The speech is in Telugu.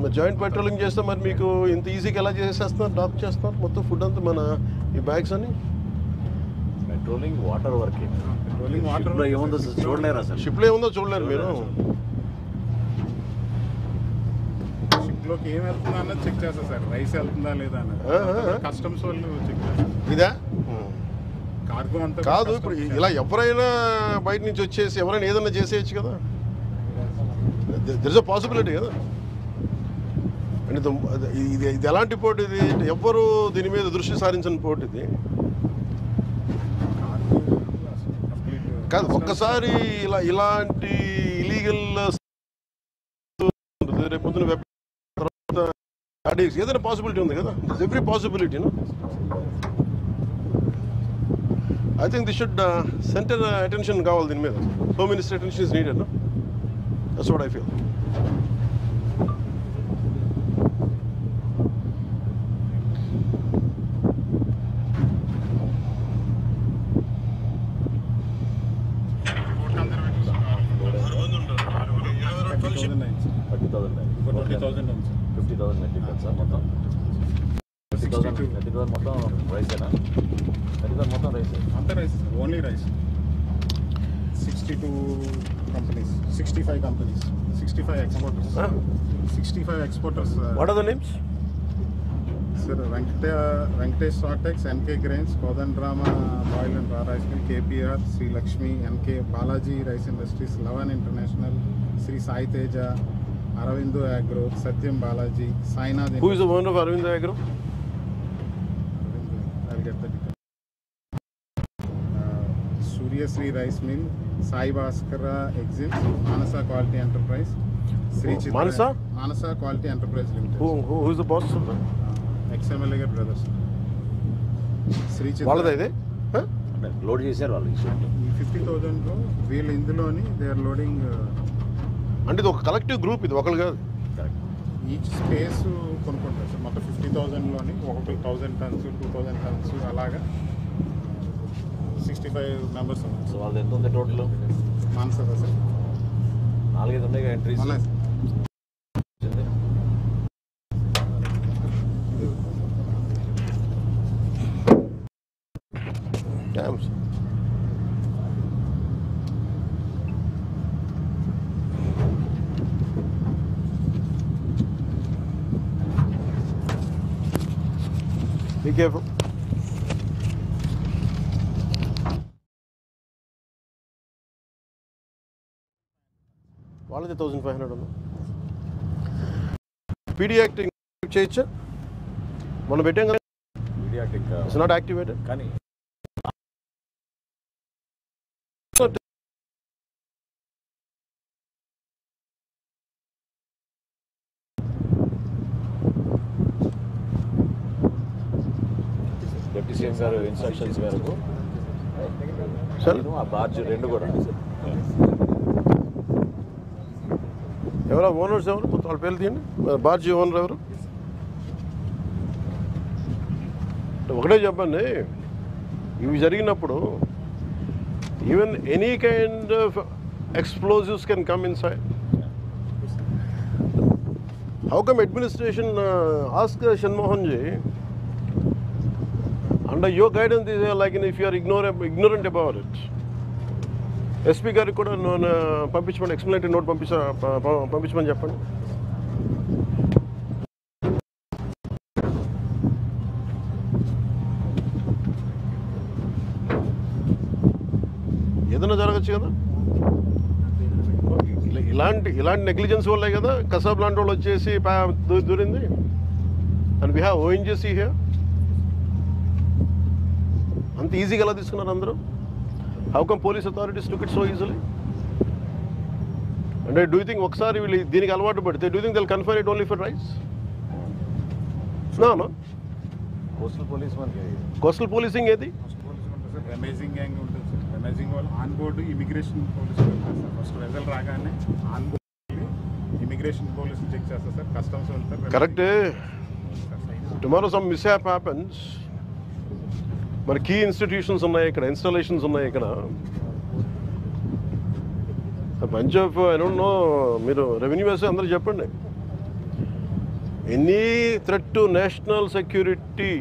మరి జాయింట్ పెట్రోలింగ్ చేస్తే మరి మీకు ఇంత ఈజీగా ఎలా చేసేస్తున్నారు, డ్రాప్ చేస్తున్నారు మొత్తం ఫుడ్ అంతా మన ఈ బ్యాగ్స్ అని? పెట్రోలింగ్ వాటర్ వర్కింగ్, పెట్రోలింగ్ వాటర్లో ఏముందో చూడలేరా సార్? షిప్లో ఏముందో చూడలేరు మీరు? షిప్లోకి ఏం వెళ్తుందా అన్నది చెక్ చేస్తారు సార్, రైస్ వెళ్తుందా లేదా అన్నది కస్టమ్స్ వాళ్ళు చెక్ చేస్తారు. ఇదా కార్గో అంతా కాదు, ఇప్పుడు ఇలా ఎవరైనా బయట నుంచి వచ్చేసి ఎవరైనా ఏదైనా చేసేయచ్చు కదా, దర్ ఇస్ అ పాసిబిలిటీ కదా. అంటే ఇది ఎలాంటి పోటీ? ఇది ఎవ్వరు దీని మీద దృష్టి సారించిన పోటీ ఇది కాదు. ఒక్కసారి ఇలాంటి ఇలీగల్ రేపొద్దున ఏదైనా పాసిబిలిటీ ఉంది కదా, every possibility. I think this should centre attention కావాలి దీని మీద. Home minister attention is needed. That's what I feel. Only rice 62 companies, 65 companies, 65 exporters. 65 exporters. What are the names? Sir, Venkatesh Sortex, NK Grains, Kodandrama Oil and Raw Rice Mill, KPR, Sri Lakshmi, NK Balaji Rice Industries, Lavan International, Sri Sai Teja, Aravindo Agro, Satyam Balaji, Sainath. Who is the owner of Aravindo Agro? I'll get the details. Surya Sri Rice Mill, Sai Bhaskara Exim, Manasa Quality Enterprise, Sri Chitra. Manasa Quality Enterprise Limited. Who is the boss of that? XMLA brothers. Sri Chitra. వాళ్ళదే ఇది లోడ్ చేశారు వాళ్ళు. 50,000 లో వీళ్ళు ఇందులోని దే ఆర్ లోడింగ్. అంటే ఇది ఒక కలెక్టివ్ గ్రూప్, ఇది ఒకళ్ళు కాదు. ఈచ్ స్పేస్ కొనుక్కుంటారు సార్. మొత్తం 50,000 లోని 1,000 tons, 2,000 tons అలాగా 65 members ఉన్నారు. సో వాళ్ళది ఎంత ఉంది టోటల్? మానసా సార్ 4-5 ఉన్నాయి ఎంట్రీస్. Be careful. వాళ్ళది 1500 ఉంది. పీడియాట్రిక్ చేయొచ్చా? మనం పెట్టాం కదా, పీడియాట్రిక్ ఇట్స్ నాట్ యాక్టివేటెడ్. కానీ డిప్యూటీ సీఎం గారు ఇన్స్ట్రక్షన్స్ మేరకు ఆ బార్జ్ 2 కూడా ఎవరో ఓనర్స్ ఎవరు? వాళ్ళ పేర్లు తీయండి. బార్జీ ఓనర్ ఎవరు? ఒకటే చెప్పండి, ఇవి జరిగినప్పుడు even any kind of explosives can come inside. How come administration ask Shanmohan ji under your guidance like if you are ignorant about it, SP గారికి కూడా పంపించమని, ఎక్స్ప్లెనేటరీ నోట్ పంపించమని చెప్పండి. ఏదైనా జరగచ్చు కదా. ఇలాంటి నెగ్లిజెన్స్ వల్లే కదా కసాబ్ లాంటి వాళ్ళు వచ్చేసి దూరింది. And we have ONGC here. అంత ఈజీగా ఎలా తీసుకున్నారు అందరూ? How come police authorities took it so easily? And do you think ఒకసారి వీళ్ళు దీనికి అలవాటు పడితే do you think they'll confine it only for rice? No. Coastal policing ఏది? అమేజింగ్ గ్యాంగ్ ఉంటుంది సార్. అమేజింగ్ వాళ్ళు ఆన్ బోర్డు ఇమిగ్రేషన్ పోలీసులు ఉంటారు సార్. ఫస్ట్ వెజల్ రాగానే ఆన్ బోర్డు ఇమిగ్రేషన్ పోలీసులు చెక్ చేస్తారు సార్. కస్టమ్స్ వెళ్తారు. కరెక్టే. Tomorrow some mishap happens. మరి కీ ఇన్స్టిట్యూషన్స్ ఉన్నాయి ఇక్కడ, ఇన్స్టాలేషన్స్ ఉన్నాయి ఇక్కడ. Bunch of I don't know, మీరు రెవెన్యూ వేస్తే అందరూ చెప్పండి. Any threat to national security